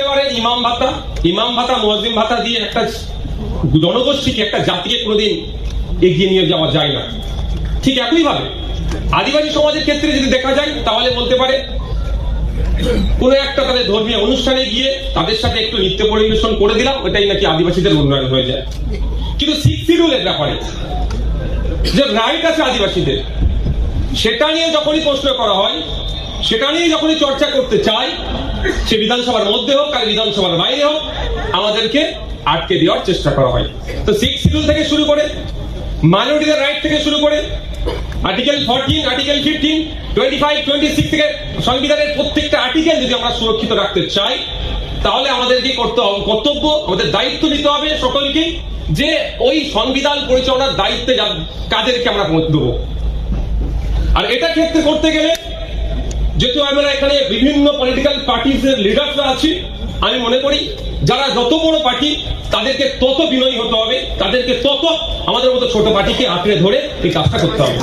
ইমাম ভাতা মুয়াজ্জিম ভাতা দিয়ে একটা জনগোষ্ঠীকে, একটা জাতিকে কোনোদিন এগিয়ে নিয়ে যাওয়া যায় না। ঠিক একইভাবে আদিবাসী সমাজের ক্ষেত্রে যদি দেখা যায়, তাহলে বলতে পারে কোন একটা তাদের ধর্মীয় অনুষ্ঠানে গিয়ে তাদের সাথে একটু নৃত্য পরিবেশন করে দিলাম, ওটাই নাকি আদিবাসীদের উন্নয়ন হয়ে যায়। কিন্তু সিক্স শিডিউলের ব্যাপারে যে রাইট আছে আদিবাসীদের, সেটা নিয়ে যখনই প্রশ্ন করা হয়, সেটা নিয়ে যখনই চর্চা করতে চাই, সে বিধানসভার মধ্যে হোক আর বিধানসভার বাইরে হোক, আমাদেরকে আটকে দেওয়ার চেষ্টা করা হয়। তো সিক্স শিডিউল থেকে শুরু করে, মাইনরিটিদের রাইট থেকে শুরু করে, আর্টিকেল 14, আর্টিকেল 15, 25, 26 থেকে সংবিধানের প্রত্যেকটা আর্টিকেল যদি আমরা সুরক্ষিত রাখতে চাই, তাহলে আমাদেরকে কর্তব্য, আমাদের দায়িত্ব নিতে হবে সকলকে, যে ওই সংবিধান পরিচালনার দায়িত্বে কাদেরকে আমরা দেবো। আর এটা ক্ষেত্রে করতে গেলে, যেহেতু আমরা এখানে বিভিন্ন পলিটিক্যাল পার্টির লিডাররা আছি, আমি মনে করি যারা যত বড় পার্টি তাদেরকে তত বিনয়ী হতে হবে, তাদেরকে তত আমাদের মতো ছোট পার্টিকে আঁকড়ে ধরে এই কাজটা করতে হবে।